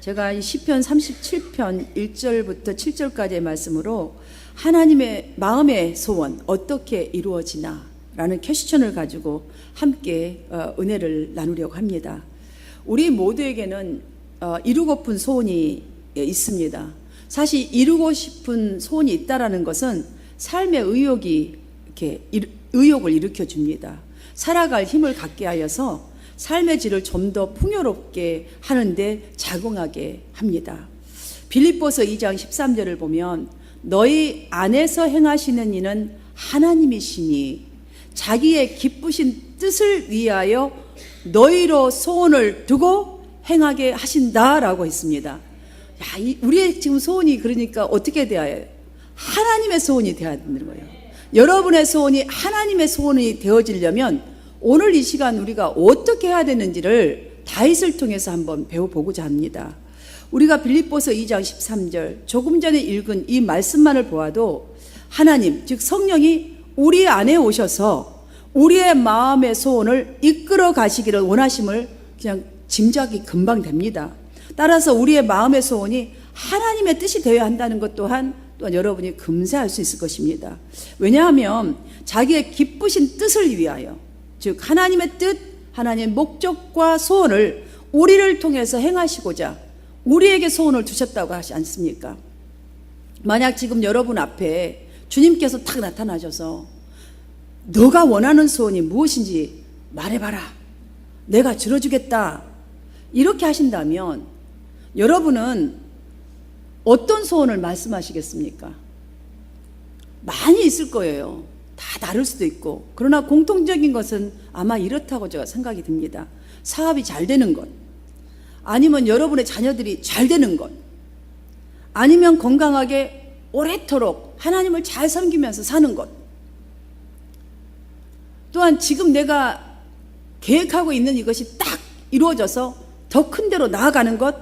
제가 이 시편 37편 1절부터 7절까지의 말씀으로 하나님의 마음의 소원 어떻게 이루어지나 라는 퀘스천을 가지고 함께 은혜를 나누려고 합니다. 우리 모두에게는 이루고픈 소원이 있습니다. 사실 이루고 싶은 소원이 있다라는 것은 삶의 의욕을 일으켜 줍니다. 살아갈 힘을 갖게 하여서 삶의 질을 좀 더 풍요롭게 하는데 작용하게 합니다. 빌립보서 2장 13절을 보면 너희 안에서 행하시는 이는 하나님이시니 자기의 기쁘신 뜻을 위하여 너희로 소원을 두고 행하게 하신다라고 했습니다. 우리의 지금 소원이 그러니까 어떻게 되어야 해요? 하나님의 소원이 되어야 되는 거예요. 여러분의 소원이 하나님의 소원이 되어지려면 오늘 이 시간 우리가 어떻게 해야 되는지를 다윗을 통해서 한번 배워보고자 합니다. 우리가 빌립보서 2장 13절 조금 전에 읽은 이 말씀만을 보아도 하나님 즉 성령이 우리 안에 오셔서 우리의 마음의 소원을 이끌어 가시기를 원하심을 그냥 짐작이 금방 됩니다. 따라서 우리의 마음의 소원이 하나님의 뜻이 되어야 한다는 것 또한 여러분이 금세할 수 있을 것입니다. 왜냐하면 자기의 기쁘신 뜻을 위하여 즉 하나님의 뜻, 하나님의 목적과 소원을 우리를 통해서 행하시고자 우리에게 소원을 두셨다고 하지 않습니까? 만약 지금 여러분 앞에 주님께서 탁 나타나셔서 너가 원하는 소원이 무엇인지 말해봐라. 내가 들어주겠다. 이렇게 하신다면 여러분은 어떤 소원을 말씀하시겠습니까? 많이 있을 거예요. 다 다를 수도 있고. 그러나 공통적인 것은 아마 이렇다고 제가 생각이 듭니다. 사업이 잘 되는 것, 아니면 여러분의 자녀들이 잘 되는 것, 아니면 건강하게 오래도록 하나님을 잘 섬기면서 사는 것, 또한 지금 내가 계획하고 있는 이것이 딱 이루어져서 더 큰 데로 나아가는 것,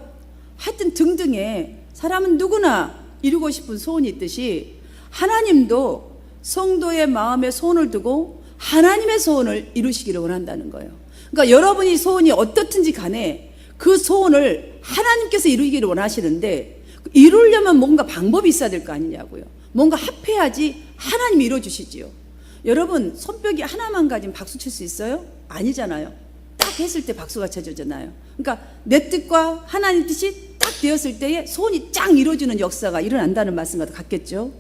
하여튼 등등의 사람은 누구나 이루고 싶은 소원이 있듯이 하나님도 성도의 마음에 소원을 두고 하나님의 소원을 이루시기를 원한다는 거예요. 그러니까 여러분이 소원이 어떻든지 간에 그 소원을 하나님께서 이루기를 원하시는데 이루려면 뭔가 방법이 있어야 될 거 아니냐고요. 뭔가 합해야지 하나님이 이루어주시지요. 여러분 손뼉이 하나만 가지면 박수 칠 수 있어요? 아니잖아요. 딱 했을 때 박수가 쳐지잖아요. 그러니까 내 뜻과 하나님 뜻이 딱 되었을 때에 소원이 쫙 이루어지는 역사가 일어난다는 말씀과 같겠죠.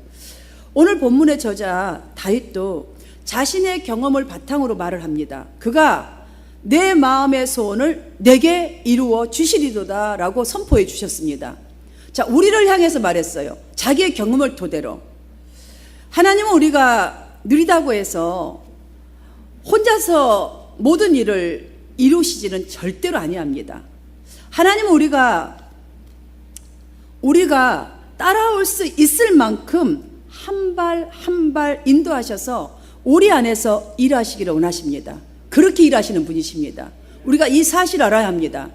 오늘 본문의 저자 다윗도 자신의 경험을 바탕으로 말을 합니다. 그가 내 마음의 소원을 내게 이루어 주시리로다 라고 선포해 주셨습니다. 자, 우리를 향해서 말했어요. 자기의 경험을 토대로. 하나님은 우리가 느리다고 해서 혼자서 모든 일을 이루시지는 절대로 아니합니다. 하나님은 우리가 따라올 수 있을 만큼 한 발 한 발 인도하셔서 우리 안에서 일하시기를 원하십니다. 그렇게 일하시는 분이십니다. 우리가 이 사실을 알아야 합니다.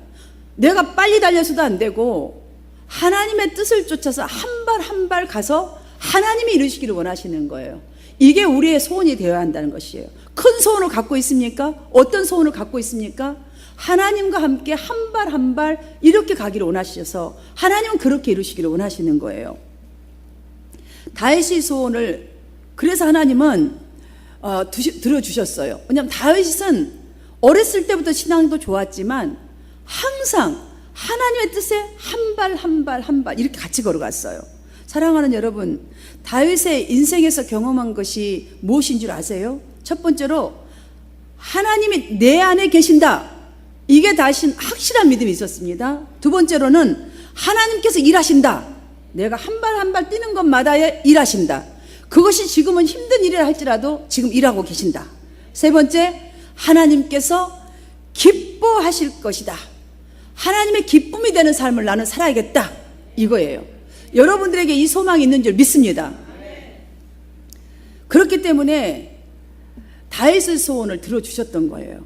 내가 빨리 달려서도 안 되고 하나님의 뜻을 쫓아서 한 발 한 발 가서 하나님이 이루시기를 원하시는 거예요. 이게 우리의 소원이 되어야 한다는 것이에요. 큰 소원을 갖고 있습니까? 어떤 소원을 갖고 있습니까? 하나님과 함께 한 발 한 발 이렇게 가기를 원하셔서 하나님은 그렇게 이루시기를 원하시는 거예요. 다윗의 소원을 그래서 하나님은 들어주셨어요. 왜냐하면 다윗은 어렸을 때부터 신앙도 좋았지만 항상 하나님의 뜻에 한 발 한 발 한 발 이렇게 같이 걸어갔어요. 사랑하는 여러분, 다윗의 인생에서 경험한 것이 무엇인 줄 아세요? 첫 번째로 하나님이 내 안에 계신다. 이게 다윗은 확실한 믿음이 있었습니다. 두 번째로는 하나님께서 일하신다. 내가 한 발 한 발 뛰는 것마다 일하신다. 그것이 지금은 힘든 일이라 할지라도 지금 일하고 계신다. 세 번째, 하나님께서 기뻐하실 것이다. 하나님의 기쁨이 되는 삶을 나는 살아야겠다. 이거예요. 여러분들에게 이 소망이 있는 줄 믿습니다. 그렇기 때문에 다윗의 소원을 들어주셨던 거예요.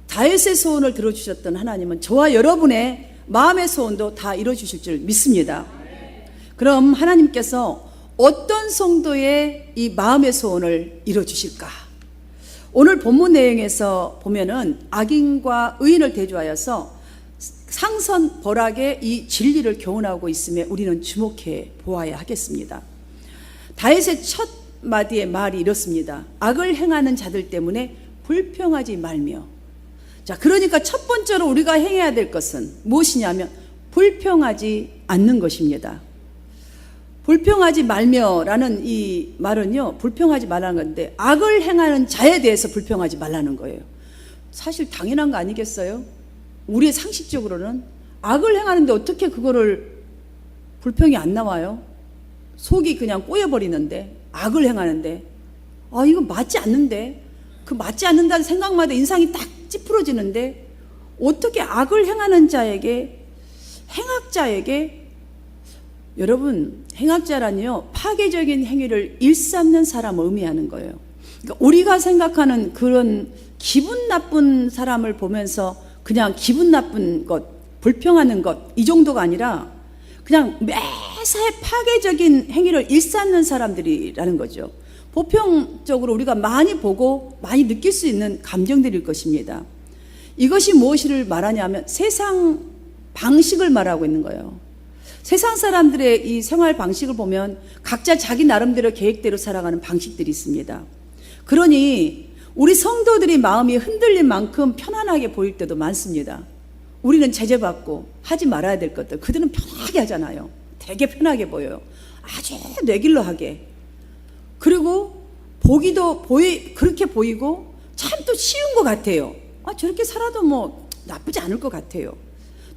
다윗의 소원을 들어주셨던 하나님은 저와 여러분의 마음의 소원도 다 이루어주실 줄 믿습니다. 그럼 하나님께서 어떤 성도의 이 마음의 소원을 이루어주실까? 오늘 본문 내용에서 보면은 악인과 의인을 대조하여서 상선벌악의 이 진리를 교훈하고 있음에 우리는 주목해 보아야 하겠습니다. 다윗의 첫 마디의 말이 이렇습니다. 악을 행하는 자들 때문에 불평하지 말며. 자, 그러니까 첫 번째로 우리가 행해야 될 것은 무엇이냐면 불평하지 않는 것입니다. 불평하지 말며라는 이 말은요, 불평하지 말라는 건데 악을 행하는 자에 대해서 불평하지 말라는 거예요. 사실 당연한 거 아니겠어요? 우리의 상식적으로는 악을 행하는데 어떻게 그거를 불평이 안 나와요? 속이 그냥 꼬여버리는데, 악을 행하는데, 아, 이거 맞지 않는데, 그 맞지 않는다는 생각마다 인상이 딱 찌푸러지는데, 어떻게 악을 행하는 자에게, 행악자에게, 여러분, 행악자라니요, 파괴적인 행위를 일삼는 사람을 의미하는 거예요. 그러니까 우리가 생각하는 그런 기분 나쁜 사람을 보면서 그냥 기분 나쁜 것, 불평하는 것, 이 정도가 아니라 그냥 매사에 파괴적인 행위를 일삼는 사람들이라는 거죠. 보편적으로 우리가 많이 보고 많이 느낄 수 있는 감정들일 것입니다. 이것이 무엇을 말하냐면 세상 방식을 말하고 있는 거예요. 세상 사람들의 이 생활 방식을 보면 각자 자기 나름대로 계획대로 살아가는 방식들이 있습니다. 그러니 우리 성도들이 마음이 흔들린 만큼 편안하게 보일 때도 많습니다. 우리는 제재받고 하지 말아야 될 것들 그들은 편하게 하잖아요. 되게 편하게 보여요. 아주 뇌길러하게. 그리고 보기도 그렇게 보이고 참 또 쉬운 것 같아요. 아, 저렇게 살아도 뭐 나쁘지 않을 것 같아요.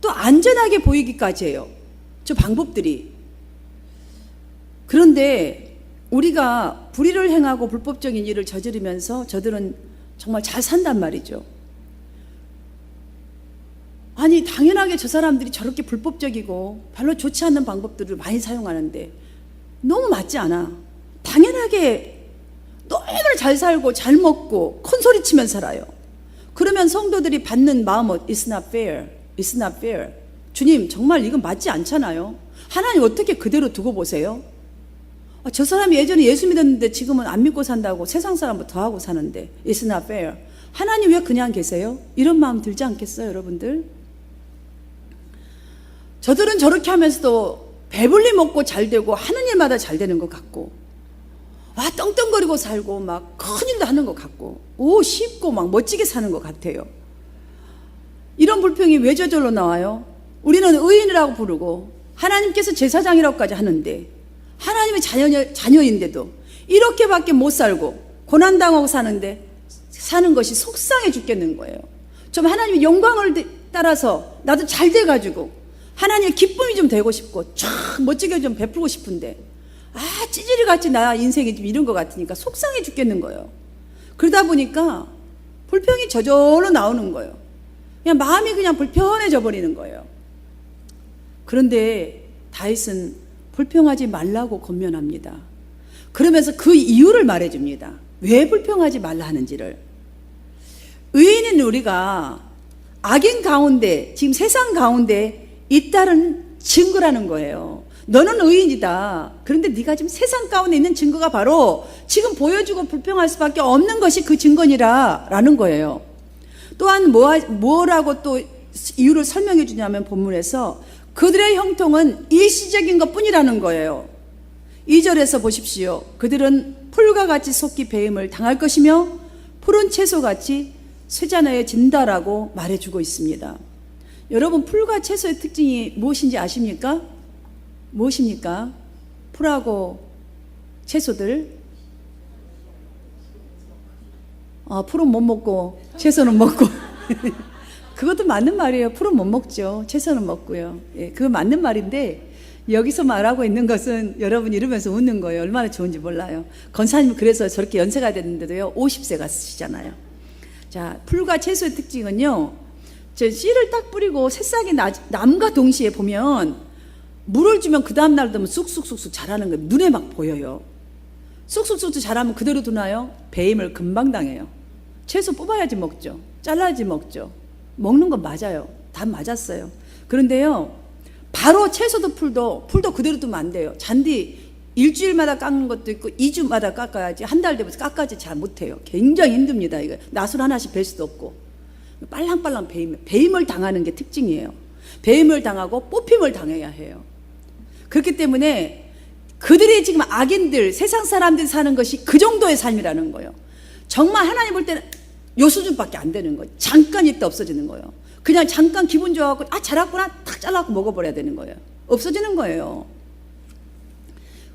또 안전하게 보이기까지 해요. 저 방법들이. 그런데 우리가 불의를 행하고 불법적인 일을 저지르면서 저들은 정말 잘 산단 말이죠. 아니, 당연하게 저 사람들이 저렇게 불법적이고 별로 좋지 않는 방법들을 많이 사용하는데 너무 맞지 않아. 당연하게 너무 잘 살고 잘 먹고 큰 소리 치면서 살아요. 그러면 성도들이 받는 마음은 It's not fair. It's not fair. 주님, 정말 이건 맞지 않잖아요. 하나님 어떻게 그대로 두고 보세요? 아, 저 사람이 예전에 예수 믿었는데 지금은 안 믿고 산다고 세상 사람보다 더하고 사는데 It's not fair. 하나님 왜 그냥 계세요? 이런 마음 들지 않겠어요, 여러분들? 저들은 저렇게 하면서도 배불리 먹고 잘 되고 하는 일마다 잘 되는 것 같고, 아, 떵떵거리고 살고 막 큰일도 하는 것 같고, 오, 쉽고 막 멋지게 사는 것 같아요. 이런 불평이 왜 저절로 나와요? 우리는 의인이라고 부르고 하나님께서 제사장이라고까지 하는데 하나님의 자녀인데도 이렇게밖에 못 살고 고난당하고 사는 것이 속상해 죽겠는 거예요. 좀 하나님의 영광을 따라서 나도 잘 돼가지고 하나님의 기쁨이 좀 되고 싶고 쫙 멋지게 좀 베풀고 싶은데, 아, 찌질이같이 나 인생이 좀 이런 것 같으니까 속상해 죽겠는 거예요. 그러다 보니까 불평이 저절로 나오는 거예요. 그냥 마음이 그냥 불편해져 버리는 거예요. 그런데 다윗은 불평하지 말라고 권면합니다. 그러면서 그 이유를 말해줍니다. 왜 불평하지 말라 하는지를. 의인인 우리가 악인 가운데, 지금 세상 가운데 있다는 증거라는 거예요. 너는 의인이다. 그런데 네가 지금 세상 가운데 있는 증거가 바로 지금 보여주고 불평할 수밖에 없는 것이 그 증거니라라는 거예요. 또한 뭐라고 또 이유를 설명해 주냐면 본문에서 그들의 형통은 일시적인 것 뿐이라는 거예요. 2절에서 보십시오. 그들은 풀과 같이 속기 배임을 당할 것이며 푸른 채소같이 쇠잔하여진다라고 말해주고 있습니다. 여러분, 풀과 채소의 특징이 무엇인지 아십니까? 무엇입니까? 풀하고 채소들. 풀은 못 먹고 채소는 먹고. 그것도 맞는 말이에요. 풀은 못 먹죠. 채소는 먹고요. 예, 그거 맞는 말인데 여기서 말하고 있는 것은 여러분 이러면서 웃는 거예요. 얼마나 좋은지 몰라요. 권사님 그래서 저렇게 연세가 됐는데도요 50세가 쓰시잖아요. 자, 풀과 채소의 특징은요, 저 씨를 딱 뿌리고 새싹이 남과 동시에 보면 물을 주면 그 다음날 되면 쑥쑥쑥쑥 자라는 거 눈에 막 보여요. 쑥쑥쑥쑥 자라면 그대로 두나요? 배임을 금방 당해요. 채소 뽑아야지 먹죠. 잘라야지 먹죠. 먹는 건 맞아요. 다 맞았어요. 그런데요, 바로 채소도 풀도 그대로 두면 안 돼요. 잔디 일주일마다 깎는 것도 있고 2주마다 깎아야지, 한 달 되면서 깎아야지 잘 못해요. 굉장히 힘듭니다. 이거 나술 하나씩 벨 수도 없고 빨랑빨랑 배임을 당하는 게 특징이에요. 배임을 당하고 뽑힘을 당해야 해요. 그렇기 때문에 그들이 지금 악인들, 세상 사람들이 사는 것이 그 정도의 삶이라는 거예요. 정말 하나님 볼 때는 요 수준밖에 안 되는 거예요. 잠깐 있다 없어지는 거예요. 그냥 잠깐 기분 좋아하고 잘했구나 탁 잘라고 먹어버려야 되는 거예요. 없어지는 거예요.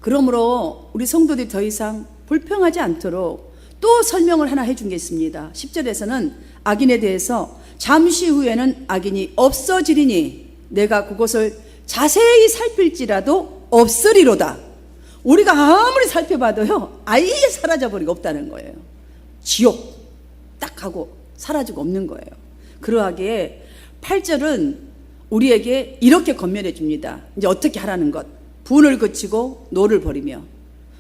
그러므로 우리 성도들이 더 이상 불평하지 않도록 또 설명을 하나 해준 게 있습니다. 10절에서는 악인에 대해서 잠시 후에는 악인이 없어지리니 내가 그곳을 자세히 살필지라도 없으리로다. 우리가 아무리 살펴봐도요 아예 사라져버리고 없다는 거예요. 지옥 딱 하고 사라지고 없는 거예요. 그러하기에 8절은 우리에게 이렇게 권면해 줍니다. 이제 어떻게 하라는 것. 분을 그치고 노를 버리며.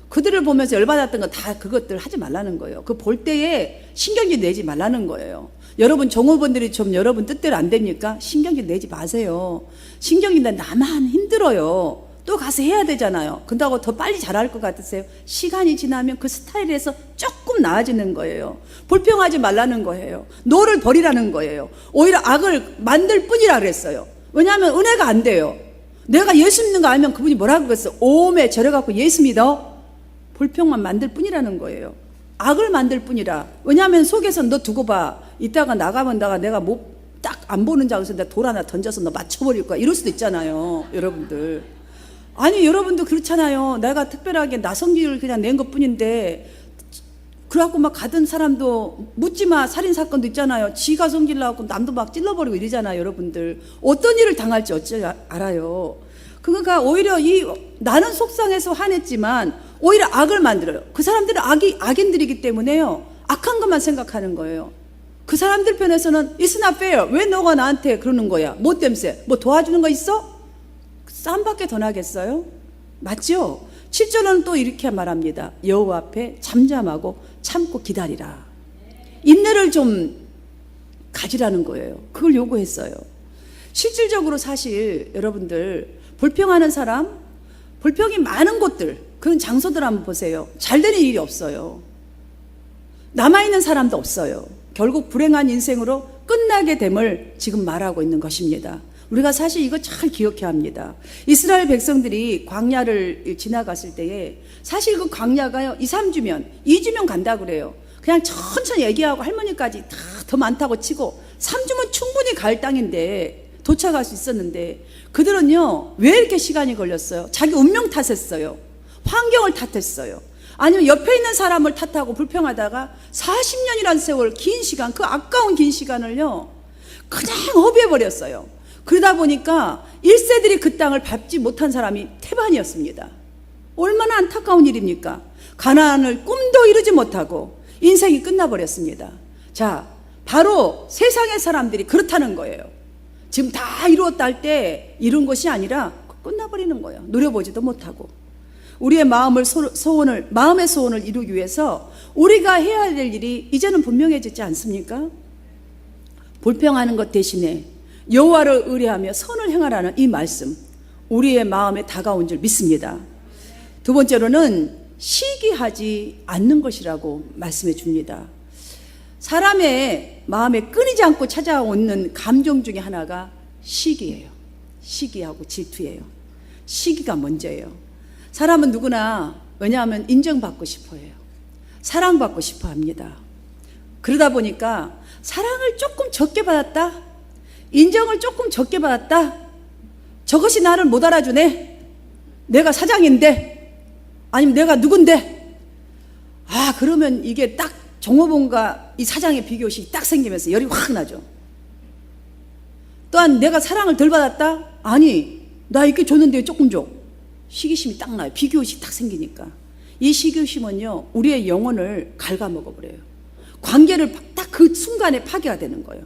그들을 보면서 열받았던 거 다 그것들 하지 말라는 거예요. 그 볼 때에 신경질 내지 말라는 거예요. 여러분 종업원들이 좀 여러분 뜻대로 안 됩니까? 신경질 내지 마세요. 신경질 내면 나만 힘들어요. 또 가서 해야 되잖아요. 근다고 더 빨리 잘할 것 같으세요? 시간이 지나면 그 스타일에서 조금 나아지는 거예요. 불평하지 말라는 거예요. 노를 버리라는 거예요. 오히려 악을 만들 뿐이라 그랬어요. 왜냐하면 은혜가 안 돼요. 내가 예수 믿는 거 알면 그분이 뭐라고 그랬어요? 오메 저래갖고 예수 믿어? 불평만 만들 뿐이라는 거예요. 악을 만들 뿐이라. 왜냐하면 속에서 너 두고 봐. 이따가 나가면 내가 뭐 딱 안 보는 장소에 내가 돌 하나 던져서 너 맞춰버릴 거야. 이럴 수도 있잖아요. 여러분들. 아니 여러분도 그렇잖아요. 내가 특별하게 나성기를 그냥 낸 것 뿐인데 그래갖고 막 가던 사람도 묻지마 살인사건도 있잖아요. 지가 성질나고 남도 막 찔러버리고 이러잖아요. 여러분들 어떤 일을 당할지 어찌 알아요. 그러니까 오히려 나는 속상해서 화냈지만 오히려 악을 만들어요. 그 사람들은 악인들이기 때문에요 악한 것만 생각하는 거예요. 그 사람들 편에서는 It's not fair. 왜 너가 나한테 그러는 거야? 뭐 때문에? 뭐 도와주는 거 있어? 싸움밖에 더 나겠어요? 맞죠? 7절은 또 이렇게 말합니다. 여호와 앞에 잠잠하고 참고 기다리라. 인내를 좀 가지라는 거예요. 그걸 요구했어요. 실질적으로 사실 여러분들 불평하는 사람, 불평이 많은 곳들, 그런 장소들 한번 보세요. 잘 되는 일이 없어요. 남아있는 사람도 없어요. 결국 불행한 인생으로 끝나게 됨을 지금 말하고 있는 것입니다. 우리가 사실 이거 잘 기억해야 합니다. 이스라엘 백성들이 광야를 지나갔을 때에 사실 그 광야가요 2, 3주면 2주면 간다 그래요. 그냥 천천히 얘기하고 할머니까지 다 더 많다고 치고 3주면 충분히 갈 땅인데 도착할 수 있었는데 그들은요 왜 이렇게 시간이 걸렸어요? 자기 운명 탓했어요. 환경을 탓했어요. 아니면 옆에 있는 사람을 탓하고 불평하다가 40년이라는 세월 긴 시간, 그 아까운 긴 시간을요 그냥 허비해버렸어요. 그러다 보니까 1세들이 그 땅을 밟지 못한 사람이 태반이었습니다. 얼마나 안타까운 일입니까? 가나안을 꿈도 이루지 못하고 인생이 끝나버렸습니다. 자, 바로 세상의 사람들이 그렇다는 거예요. 지금 다 이루었다 할 때 이룬 것이 아니라 끝나버리는 거예요. 누려보지도 못하고. 우리의 마음의 소원을 이루기 위해서 우리가 해야 될 일이 이제는 분명해지지 않습니까? 불평하는 것 대신에 여호와를 의뢰하며 선을 행하라는 이 말씀, 우리의 마음에 다가온 줄 믿습니다. 두 번째로는 시기하지 않는 것이라고 말씀해 줍니다. 사람의 마음에 끊이지 않고 찾아오는 감정 중에 하나가 시기예요. 시기하고 질투예요. 시기가 먼저예요. 사람은 누구나 왜냐하면 인정받고 싶어 해요. 사랑받고 싶어 합니다. 그러다 보니까 사랑을 조금 적게 받았다, 인정을 조금 적게 받았다, 저것이 나를 못 알아주네, 내가 사장인데, 아니면 내가 누군데, 그러면 이게 딱 종업원과 이 사장의 비교식이 딱 생기면서 열이 확 나죠. 또한 내가 사랑을 덜 받았다, 아니 나 이렇게 줬는데 조금 줘, 시기심이 딱 나요. 비교의식 딱 생기니까. 이 시기심은요 우리의 영혼을 갉아먹어버려요. 관계를 딱 그 순간에 파괴가 되는 거예요.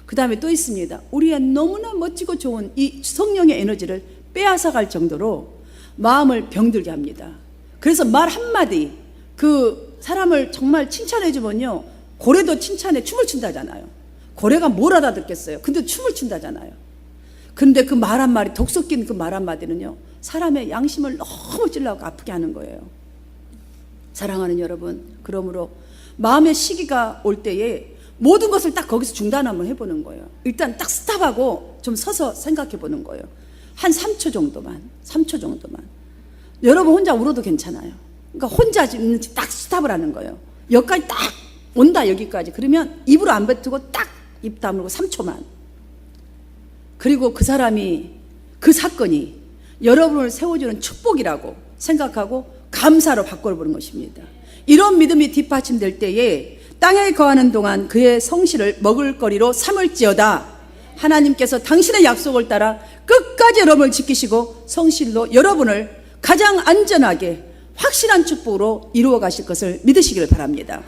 그 다음에 또 있습니다. 우리의 너무나 멋지고 좋은 이 성령의 에너지를 빼앗아갈 정도로 마음을 병들게 합니다. 그래서 말 한마디, 그 사람을 정말 칭찬해주면요 고래도 칭찬에 춤을 춘다잖아요. 고래가 뭘 알아듣겠어요? 근데 춤을 춘다잖아요. 근데 그 말 한마디, 독 섞인 그 말 한마디는요 사람의 양심을 너무 찔러서 아프게 하는 거예요. 사랑하는 여러분, 그러므로 마음의 시기가 올 때에 모든 것을 딱 거기서 중단 한번 해보는 거예요. 일단 딱 스탑하고 좀 서서 생각해 보는 거예요. 한 3초 정도만. 여러분 혼자 울어도 괜찮아요. 그러니까 혼자 딱 스탑을 하는 거예요. 여기까지 딱 온다, 여기까지. 그러면 입으로 안 뱉고 딱 입 다물고 3초만. 그리고 그 사람이, 그 사건이 여러분을 세워주는 축복이라고 생각하고 감사로 바꿔보는 것입니다. 이런 믿음이 뒷받침될 때에 땅에 거하는 동안 그의 성실을 먹을거리로 삼을지어다. 하나님께서 당신의 약속을 따라 끝까지 여러분을 지키시고 성실로 여러분을 가장 안전하게 확실한 축복으로 이루어 가실 것을 믿으시기를 바랍니다.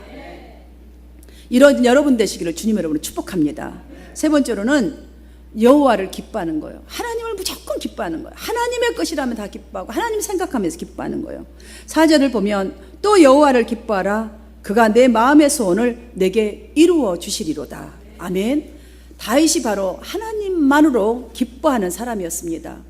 이런 여러분 되시기를 주님 여러분을 축복합니다. 세 번째로는 여호와를 기뻐하는 거예요. 하나님을 무조건 기뻐하는 거예요. 하나님의 것이라면 다 기뻐하고 하나님 생각하면서 기뻐하는 거예요. 4절을 보면 또 여호와를 기뻐하라. 그가 내 마음의 소원을 내게 이루어 주시리로다. 아멘. 다윗이 바로 하나님만으로 기뻐하는 사람이었습니다.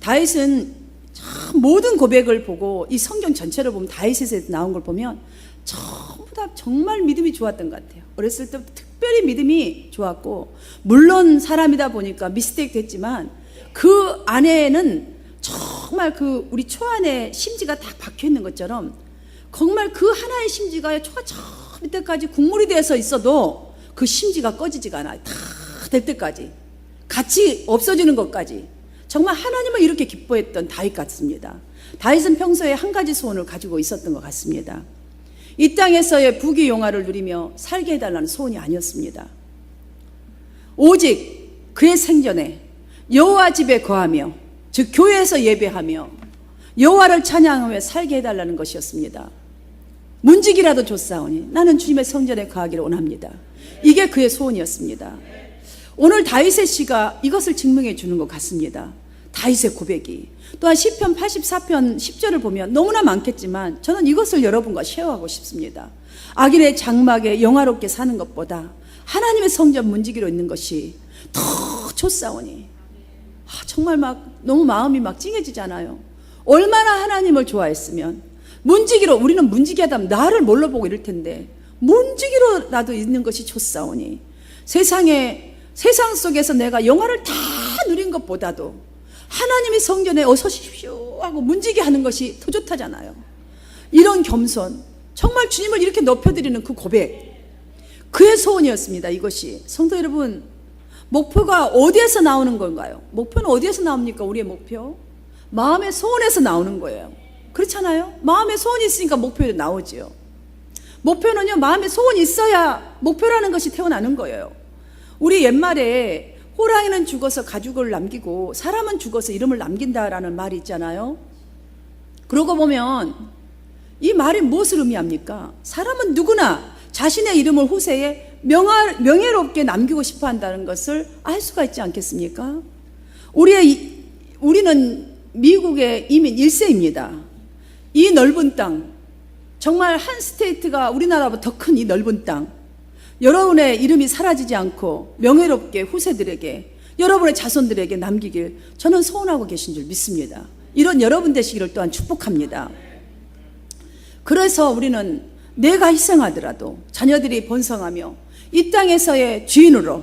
다윗은 참 모든 고백을 보고 이 성경 전체를 보면 다윗에서 나온 걸 보면 전부 다 정말 믿음이 좋았던 것 같아요. 어렸을 때부터 특별히 믿음이 좋았고, 물론 사람이다 보니까 미스테이크 됐지만 그 안에는 정말 그 우리 초안에 심지가 딱 박혀 있는 것처럼 정말 그 하나의 심지가 초가 저 밑에까지 국물이 되어서 있어도 그 심지가 꺼지지가 않아요. 다 될 때까지, 같이 없어지는 것까지. 정말 하나님을 이렇게 기뻐했던 다윗 같습니다. 다윗은 평소에 한 가지 소원을 가지고 있었던 것 같습니다. 이 땅에서의 부귀영화를 누리며 살게 해달라는 소원이 아니었습니다. 오직 그의 생전에 여호와 집에 거하며, 즉 교회에서 예배하며 여호와를 찬양하며 살게 해달라는 것이었습니다. 문지기라도 줬사오니 나는 주님의 성전에 거하기를 원합니다. 이게 그의 소원이었습니다. 오늘 다윗의 시가 이것을 증명해 주는 것 같습니다. 다윗의 고백이. 또한 시편 84편 10절을 보면 너무나 많겠지만 저는 이것을 여러분과 쉐어하고 싶습니다. 악인의 장막에 영화롭게 사는 것보다 하나님의 성전 문지기로 있는 것이 더 좋사오니. 정말 막 너무 마음이 막 찡해지잖아요. 얼마나 하나님을 좋아했으면 문지기로, 우리는 문지기 하다면 나를 뭘로 보고 이럴 텐데 문지기로라도 있는 것이 좋사오니. 세상 속에서 내가 영화를 다 누린 것보다도 하나님의 성전에 어서 오십시오 하고 문지기 하는 것이 더 좋다잖아요. 이런 겸손, 정말 주님을 이렇게 높여드리는 그 고백, 그의 소원이었습니다. 이것이. 성도 여러분, 목표가 어디에서 나오는 건가요? 목표는 어디에서 나옵니까? 우리의 목표? 마음의 소원에서 나오는 거예요. 그렇잖아요? 마음의 소원이 있으니까 목표도 나오지요. 목표는요, 마음의 소원이 있어야 목표라는 것이 태어나는 거예요. 우리 옛말에 호랑이는 죽어서 가죽을 남기고 사람은 죽어서 이름을 남긴다라는 말이 있잖아요. 그러고 보면 이 말이 무엇을 의미합니까? 사람은 누구나 자신의 이름을 후세에 명예롭게 남기고 싶어 한다는 것을 알 수가 있지 않겠습니까? 우리는 미국의 이민 1세입니다. 이 넓은 땅, 정말 한 스테이트가 우리나라보다 더 큰 이 넓은 땅, 여러분의 이름이 사라지지 않고 명예롭게 후세들에게, 여러분의 자손들에게 남기길 저는 소원하고 계신 줄 믿습니다. 이런 여러분 되시기를 또한 축복합니다. 그래서 우리는 내가 희생하더라도 자녀들이 번성하며 이 땅에서의 주인으로,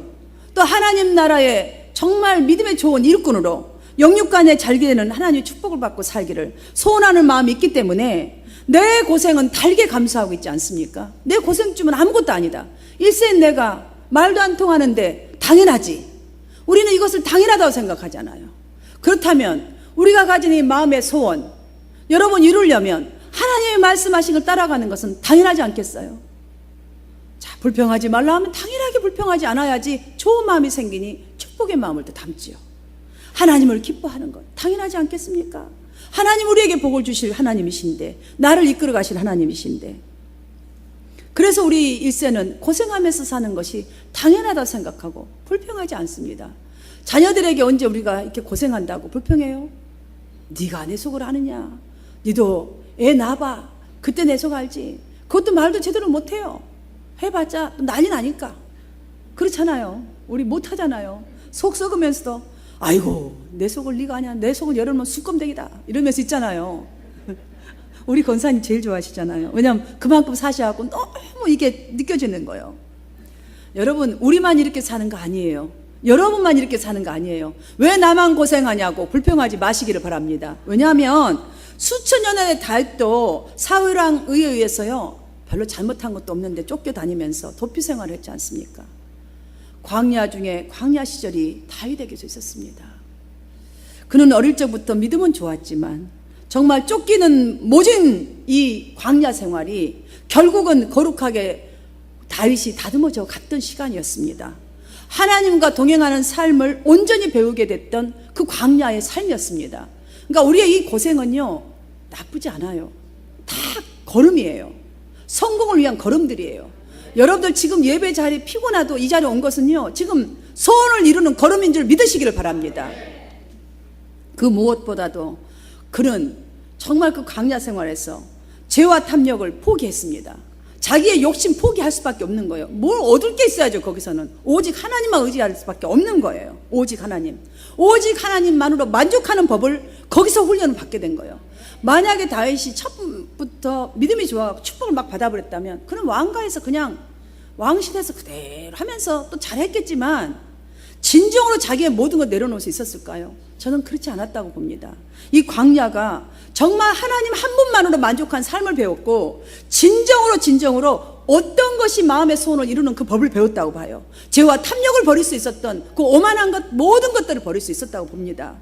또 하나님 나라의 정말 믿음의 좋은 일꾼으로 영육간에 잘게 되는 하나님의 축복을 받고 살기를 소원하는 마음이 있기 때문에 내 고생은 달게 감수하고 있지 않습니까? 내 고생쯤은 아무것도 아니다. 일생 내가 말도 안 통하는데 당연하지. 우리는 이것을 당연하다고 생각하잖아요. 그렇다면 우리가 가진 이 마음의 소원, 여러분 이루려면 하나님의 말씀하신 걸 따라가는 것은 당연하지 않겠어요? 자, 불평하지 말라 하면 당연하게 불평하지 않아야지 좋은 마음이 생기니 축복의 마음을 또 담지요. 하나님을 기뻐하는 것 당연하지 않겠습니까? 하나님 우리에게 복을 주실 하나님이신데, 나를 이끌어 가실 하나님이신데, 그래서 우리 일세는 고생하면서 사는 것이 당연하다고 생각하고 불평하지 않습니다. 자녀들에게 언제 우리가 이렇게 고생한다고 불평해요? 네가 내 속을 아느냐? 너도 애 낳아봐. 그때 내 속 알지. 그것도 말도 제대로 못해요. 해봤자 난리 나니까. 그렇잖아요. 우리 못하잖아요. 속 썩으면서도 아이고 내 속을 네가 아냐, 내 속은 열흘만 수검댕이다 이러면서 있잖아요. 우리 권사님 제일 좋아하시잖아요. 왜냐하면 그만큼 사셔갖고 너무 이게 느껴지는 거예요. 여러분, 우리만 이렇게 사는 거 아니에요. 여러분만 이렇게 사는 거 아니에요. 왜 나만 고생하냐고 불평하지 마시기를 바랍니다. 왜냐하면 수천 년의 달도 사울왕 의해서요 별로 잘못한 것도 없는데 쫓겨다니면서 도피 생활을 했지 않습니까? 광야 중에 광야 시절이 다윗에게도 있었습니다. 그는 어릴 적부터 믿음은 좋았지만 정말 쫓기는 모진 이 광야 생활이 결국은 거룩하게 다윗이 다듬어져 갔던 시간이었습니다. 하나님과 동행하는 삶을 온전히 배우게 됐던 그 광야의 삶이었습니다. 그러니까 우리의 이 고생은요 나쁘지 않아요. 다 걸음이에요. 성공을 위한 걸음들이에요. 여러분들 지금 예배 자리에 피곤하도 이 자리에 온 것은요 지금 소원을 이루는 걸음인 줄 믿으시기를 바랍니다. 그 무엇보다도 그는 정말 그 광야 생활에서 죄와 탐욕을 포기했습니다. 자기의 욕심 포기할 수밖에 없는 거예요. 뭘 얻을 게 있어야죠. 거기서는 오직 하나님만 의지할 수밖에 없는 거예요. 오직 하나님만으로 만족하는 법을 거기서 훈련을 받게 된 거예요. 만약에 다윗이 처음부터 믿음이 좋아 축복을 막 받아버렸다면 그는 왕가에서 그냥 왕실에서 그대로 하면서 또 잘했겠지만 진정으로 자기의 모든 걸 내려놓을 수 있었을까요? 저는 그렇지 않았다고 봅니다. 이 광야가 정말 하나님 한 분만으로 만족한 삶을 배웠고 진정으로 어떤 것이 마음의 소원을 이루는 그 법을 배웠다고 봐요. 죄와 탐욕을 버릴 수 있었던 그 오만한 것 모든 것들을 버릴 수 있었다고 봅니다.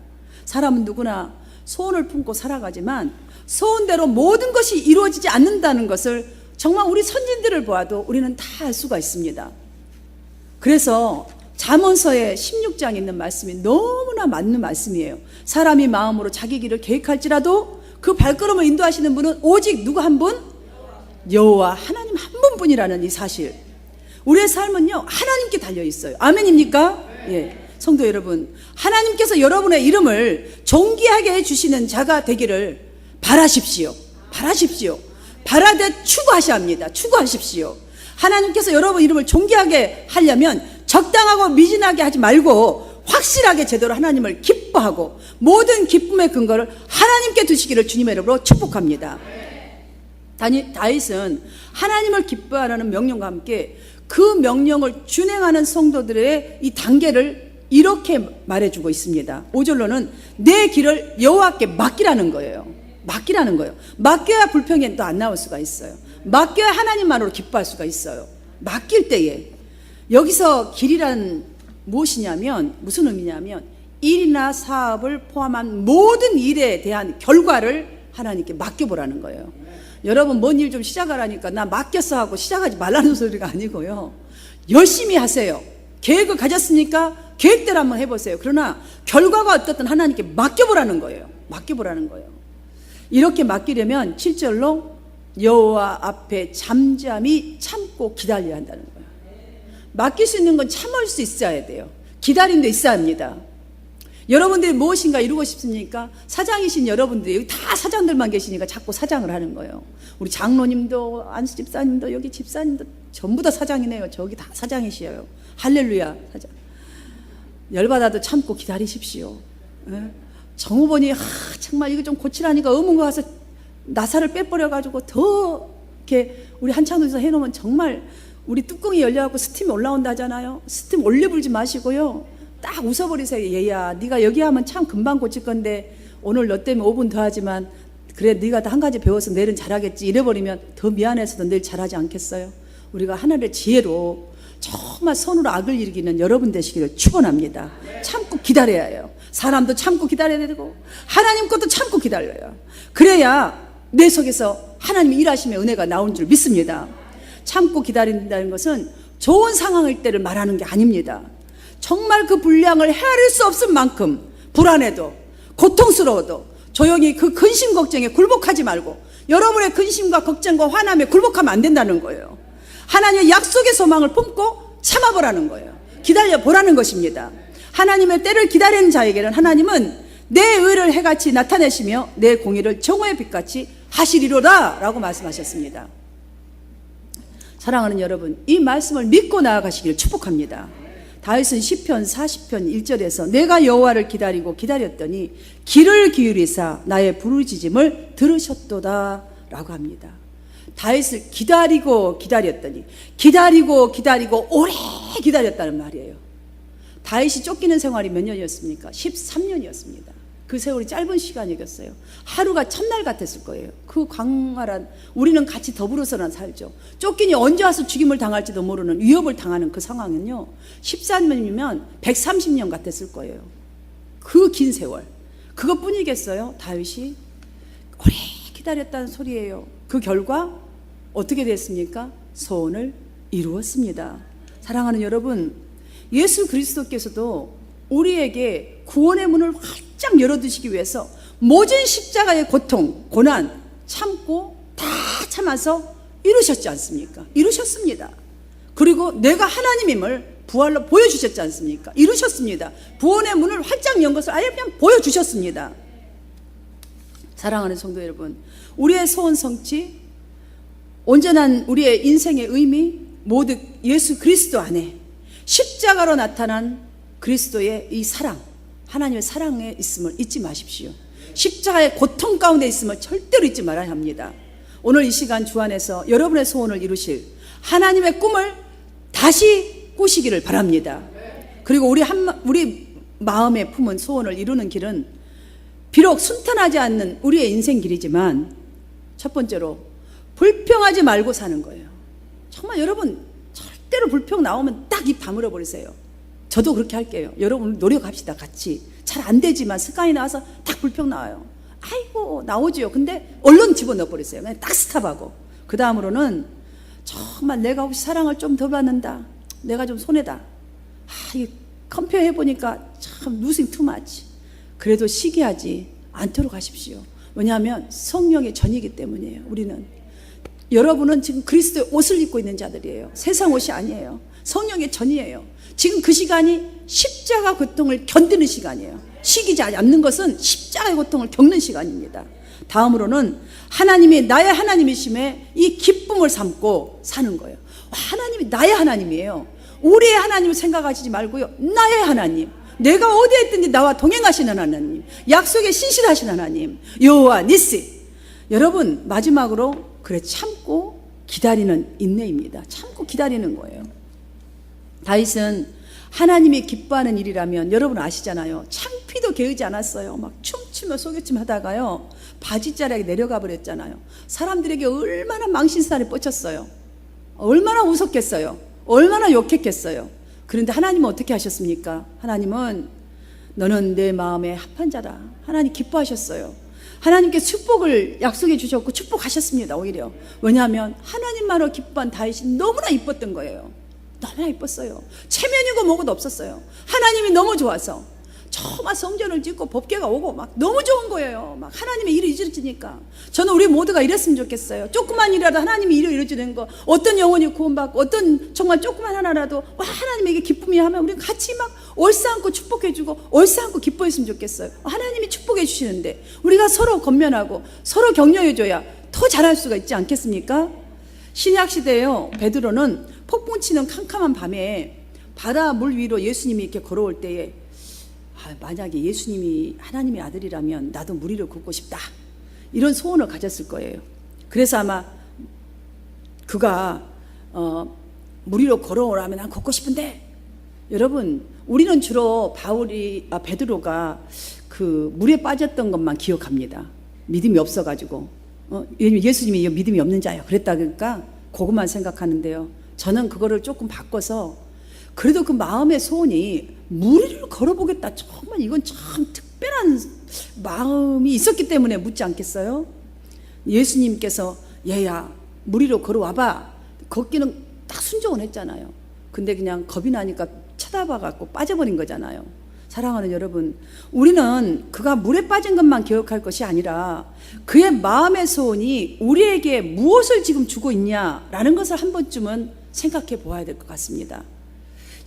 사람은 누구나 소원을 품고 살아가지만 소원대로 모든 것이 이루어지지 않는다는 것을 정말 우리 선진들을 보아도 우리는 다 알 수가 있습니다. 그래서 잠언서의 16장에 있는 말씀이 너무나 맞는 말씀이에요. 사람이 마음으로 자기 길을 계획할지라도 그 발걸음을 인도하시는 분은 오직 누구 한 분? 여호와 하나님 한 분뿐이라는 이 사실. 우리의 삶은요 하나님께 달려 있어요. 아멘입니까? 예. 성도 여러분, 하나님께서 여러분의 이름을 존귀하게 해주시는 자가 되기를 바라십시오. 바라되 추구하셔야 합니다. 추구하십시오. 하나님께서 여러분 이름을 존귀하게 하려면 적당하고 미진하게 하지 말고 확실하게 제대로 하나님을 기뻐하고 모든 기쁨의 근거를 하나님께 두시기를 주님의 이름으로 축복합니다. 다윗은 하나님을 기뻐하라는 명령과 함께 그 명령을 준행하는 성도들의 이 단계를 이렇게 말해주고 있습니다. 5절로는 내 길을 여호와께 맡기라는 거예요. 맡겨야 불평이 또 안 나올 수가 있어요. 맡겨야 하나님만으로 기뻐할 수가 있어요. 맡길 때에 여기서 길이란 무엇이냐면 무슨 의미냐면 일이나 사업을 포함한 모든 일에 대한 결과를 하나님께 맡겨보라는 거예요. 여러분 뭔 일 좀 시작하라니까 나 맡겼어 하고 시작하지 말라는 소리가 아니고요. 열심히 하세요. 계획을 가졌으니까 계획대로 한번 해보세요. 그러나 결과가 어떻든 하나님께 맡겨보라는 거예요. 이렇게 맡기려면 7절로 여호와 앞에 잠잠히 참고 기다려야 한다는 거예요. 맡길 수 있는 건 참을 수 있어야 돼요. 기다림도 있어야 합니다. 여러분들이 무엇인가 이루고 싶습니까? 사장이신 여러분들이 여기 다 사장들만 계시니까 자꾸 사장을 하는 거예요. 우리 장로님도 안수 집사님도 여기 집사님도 전부 다 사장이네요. 저기 다 사장이시에요. 할렐루야. 사장. 열받아도 참고 기다리십시오. 정후보니 정말 이거 좀 고치라니까 의문가 가서 나사를 빼버려가지고 더 이렇게 우리 한창도에서 해놓으면 정말 우리 뚜껑이 열려갖고 스팀이 올라온다 하잖아요. 스팀 올려 불지 마시고요. 딱 웃어버리세요. 얘야 네가 여기 하면 참 금방 고칠 건데 오늘 너 때문에 5분 더 하지만 그래 네가 한 가지 배워서 내일은 잘하겠지 이래버리면 더 미안해서도 내일 잘하지 않겠어요? 우리가 하늘의 지혜로 정말 손으로 악을 일으키는 여러분 되시기를 축원합니다. 참고 기다려야 해요. 사람도 참고 기다려야 되고 하나님 것도 참고 기다려요. 그래야 내 속에서 하나님이 일하시면 은혜가 나온 줄 믿습니다. 참고 기다린다는 것은 좋은 상황일 때를 말하는 게 아닙니다. 정말 그 분량을 헤아릴 수 없을 만큼 불안해도 고통스러워도 조용히 그 근심 걱정에 굴복하지 말고 여러분의 근심과 걱정과 화남에 굴복하면 안 된다는 거예요. 하나님의 약속의 소망을 품고 참아보라는 거예요. 기다려보라는 것입니다. 하나님의 때를 기다리는 자에게는 하나님은 내 의를 해같이 나타내시며 내 공의를 정오의 빛같이 하시리로다 라고 말씀하셨습니다. 사랑하는 여러분, 이 말씀을 믿고 나아가시기를 축복합니다. 다윗은 시편 40편 1절에서 내가 여호와를 기다리고 기다렸더니 귀를 기울이사 나의 부르짖음을 들으셨도다 라고 합니다. 다윗을 기다리고 기다렸더니 기다리고 오래 기다렸다는 말이에요. 다윗이 쫓기는 생활이 몇 년이었습니까? 13년이었습니다. 그 세월이 짧은 시간이었어요. 하루가 첫날 같았을 거예요. 그 광활한, 우리는 같이 더불어서나 살죠. 쫓기니 언제 와서 죽임을 당할지도 모르는 위협을 당하는 그 상황은요, 13년이면 130년 같았을 거예요. 그 긴 세월. 그것뿐이겠어요? 다윗이 오래 기다렸다는 소리예요. 그 결과 어떻게 됐습니까? 소원을 이루었습니다. 사랑하는 여러분, 예수 그리스도께서도 우리에게 구원의 문을 활짝 열어두시기 위해서 모진 십자가의 고통, 고난 참고 다 참아서 이루셨지 않습니까? 이루셨습니다. 그리고 내가 하나님임을 부활로 보여주셨지 않습니까? 이루셨습니다. 구원의 문을 활짝 연 것을 아예 그냥 보여주셨습니다. 사랑하는 성도 여러분, 우리의 소원 성취, 온전한 우리의 인생의 의미 모두 예수 그리스도 안에 십자가로 나타난 그리스도의 이 사랑, 하나님의 사랑에 있음을 잊지 마십시오. 십자가의 고통 가운데 있음을 절대로 잊지 말아야 합니다. 오늘 이 시간 주 안에서 여러분의 소원을 이루실 하나님의 꿈을 다시 꾸시기를 바랍니다. 그리고 우리 마음에 품은 소원을 이루는 길은 비록 순탄하지 않는 우리의 인생 길이지만 첫 번째로 불평하지 말고 사는 거예요. 정말 여러분 절대로 불평 나오면 딱 입 다물어 버리세요. 저도 그렇게 할게요. 여러분 노력합시다. 같이. 잘 안 되지만 습관이 나와서 딱 불평 나와요. 아이고 나오지요. 근데 얼른 집어넣어 버리세요. 그냥 딱 스탑하고. 그 다음으로는 정말 내가 혹시 사랑을 좀 더 받는다, 내가 좀 손해다, 이 컴페어 해보니까 참 losing too much, 그래도 시기하지 않도록 하십시오. 왜냐하면 성령의 전이기 때문이에요. 우리는, 여러분은 지금 그리스도의 옷을 입고 있는 자들이에요. 세상 옷이 아니에요. 성령의 전이에요. 지금 그 시간이 십자가 고통을 견디는 시간이에요. 시기지 않는 것은 십자가의 고통을 겪는 시간입니다. 다음으로는 하나님이 나의 하나님이심에 이 기쁨을 삼고 사는 거예요. 하나님이 나의 하나님이에요. 우리의 하나님을 생각하시지 말고요, 나의 하나님, 내가 어디에 있든지 나와 동행하시는 하나님, 약속에 신실하신 하나님, 여호와 니시. 여러분 마지막으로 그래 참고 기다리는 인내입니다. 참고 기다리는 거예요. 다윗은 하나님이 기뻐하는 일이라면 여러분 아시잖아요. 창피도 개의지 않았어요. 막 춤추며 소개춤 하다가요 바지자락에 내려가 버렸잖아요. 사람들에게 얼마나 망신살이 뻗쳤어요. 얼마나 웃었겠어요. 얼마나 욕했겠어요. 그런데 하나님은 어떻게 하셨습니까? 하나님은 너는 내 마음에 합한 자다. 하나님 기뻐하셨어요. 하나님께 축복을 약속해 주셨고 축복하셨습니다. 오히려 왜냐하면 하나님만으로 기뻐한 다윗이 너무나 이뻤던 거예요. 너무나 이뻤어요. 체면이고 뭐고도 없었어요. 하나님이 너무 좋아서 정말 성전을 짓고 법궤가 오고 막 너무 좋은 거예요. 막 하나님의 일이 이루어지니까. 저는 우리 모두가 이랬으면 좋겠어요. 조그만 일이라도 하나님이 일을 이루어지는 거, 어떤 영혼이 구원받고 어떤 정말 조그만 하나라도 와 하나님에게 기쁨이 하면 우리 같이 막 얼싸안고 축복해주고 얼싸안고 기뻐했으면 좋겠어요. 하나님이 축복해 주시는데 우리가 서로 권면하고 서로 격려해줘야 더 잘할 수가 있지 않겠습니까? 신약 시대에요, 베드로는 폭풍 치는 캄캄한 밤에 바다 물 위로 예수님이 이렇게 걸어올 때에 만약에 예수님이 하나님의 아들이라면 나도 물 위로 걷고 싶다, 이런 소원을 가졌을 거예요. 그래서 아마 그가 물 위로 걸어오라면 난 걷고 싶은데, 여러분 우리는 주로 베드로가 그 물에 빠졌던 것만 기억합니다. 믿음이 없어가지고 예수님이 믿음이 없는 자예요 그랬다, 그러니까 그것만 생각하는데요. 저는 그거를 조금 바꿔서 그래도 그 마음의 소원이 물 위를 걸어보겠다, 정말 이건 참 특별한 마음이 있었기 때문에 묻지 않겠어요? 예수님께서 얘야 물 위로 걸어와봐, 걷기는 딱 순종을 했잖아요. 근데 그냥 겁이 나니까 쳐다봐갖고 빠져버린 거잖아요. 사랑하는 여러분, 우리는 그가 물에 빠진 것만 기억할 것이 아니라 그의 마음의 소원이 우리에게 무엇을 지금 주고 있냐라는 것을 한 번쯤은 생각해 보아야 될 것 같습니다.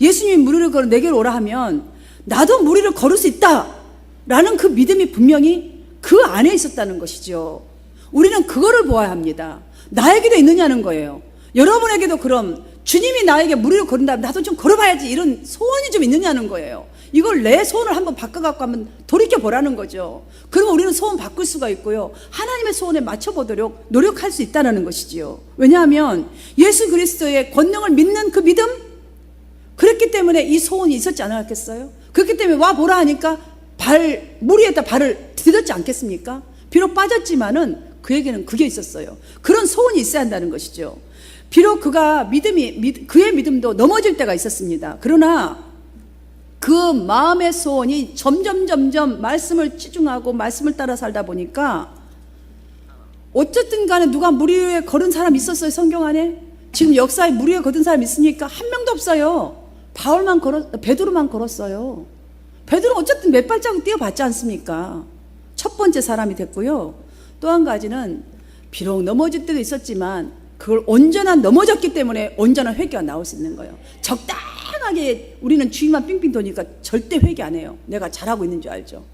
예수님이 물 위를 걸어 내게로 오라 하면 나도 물 위를 걸을 수 있다라는 그 믿음이 분명히 그 안에 있었다는 것이죠. 우리는 그거를 보아야 합니다. 나에게도 있느냐는 거예요. 여러분에게도 그럼 주님이 나에게 물 위를 걸은다면 나도 좀 걸어봐야지, 이런 소원이 좀 있느냐는 거예요. 이걸 내 소원을 한번 바꿔갖고 한번 돌이켜보라는 거죠. 그러면 우리는 소원 바꿀 수가 있고요, 하나님의 소원에 맞춰보도록 노력할 수 있다는 것이지요. 왜냐하면 예수 그리스도의 권능을 믿는 그 믿음, 그랬기 때문에 이 소원이 있었지 않았겠어요? 그렇기 때문에 와 보라 하니까 물 위에다 발을 디뎠지 않겠습니까? 비록 빠졌지만은 그에게는 그게 있었어요. 그런 소원이 있어야 한다는 것이죠. 비록 그의 믿음도 넘어질 때가 있었습니다. 그러나 그 마음의 소원이 점점 말씀을 치중하고 말씀을 따라 살다 보니까 어쨌든 간에 누가 물 위에 걸은 사람 있었어요, 성경 안에? 지금 역사에 물 위에 걸은 사람 있으니까 한 명도 없어요. 베드로만 걸었어요. 베드로 어쨌든 몇 발자국 뛰어봤지 않습니까? 첫 번째 사람이 됐고요. 또 한 가지는 비록 넘어질 때도 있었지만 그걸 온전히 넘어졌기 때문에 온전한 회개가 나올 수 있는 거예요. 적당하게 우리는 주위만 빙빙 도니까 절대 회개 안 해요. 내가 잘하고 있는 줄 알죠.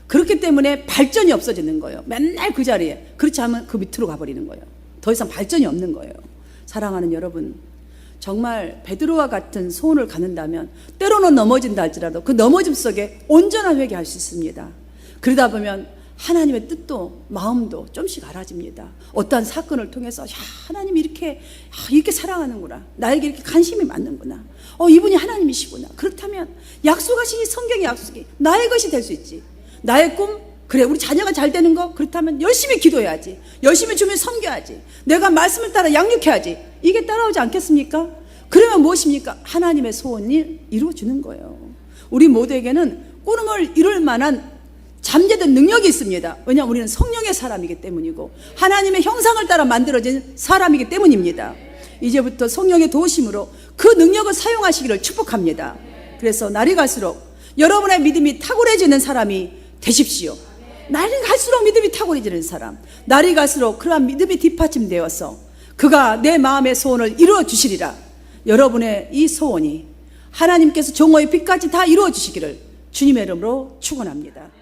그렇기 때문에 발전이 없어지는 거예요. 맨날 그 자리에. 그렇지 않으면 그 밑으로 가버리는 거예요. 더 이상 발전이 없는 거예요. 사랑하는 여러분, 정말 베드로와 같은 소원을 갖는다면 때로는 넘어진다 할지라도 그 넘어짐 속에 온전한 회개할 수 있습니다. 그러다 보면 하나님의 뜻도 마음도 좀씩 알아집니다. 어떠한 사건을 통해서 하나님이 이렇게 사랑하는구나, 나에게 이렇게 관심이 많는구나, 이분이 하나님이시구나. 그렇다면 약속하신 이 성경의 약속이 나의 것이 될 수 있지. 나의 꿈, 그래 우리 자녀가 잘 되는 거, 그렇다면 열심히 기도해야지, 열심히 주면 섬겨야지, 내가 말씀을 따라 양육해야지. 이게 따라오지 않겠습니까? 그러면 무엇입니까? 하나님의 소원이 이루어지는 거예요. 우리 모두에게는 꿈을 이룰 만한 잠재된 능력이 있습니다. 왜냐하면 우리는 성령의 사람이기 때문이고 하나님의 형상을 따라 만들어진 사람이기 때문입니다. 이제부터 성령의 도우심으로 그 능력을 사용하시기를 축복합니다. 그래서 날이 갈수록 여러분의 믿음이 탁월해지는 사람이 되십시오. 날이 갈수록 믿음이 탁월해지는 사람, 날이 갈수록 그러한 믿음이 뒷받침되어서 그가 내 마음의 소원을 이루어 주시리라. 여러분의 이 소원이 하나님께서 종호의 빛까지 다 이루어 주시기를 주님의 이름으로 축원합니다.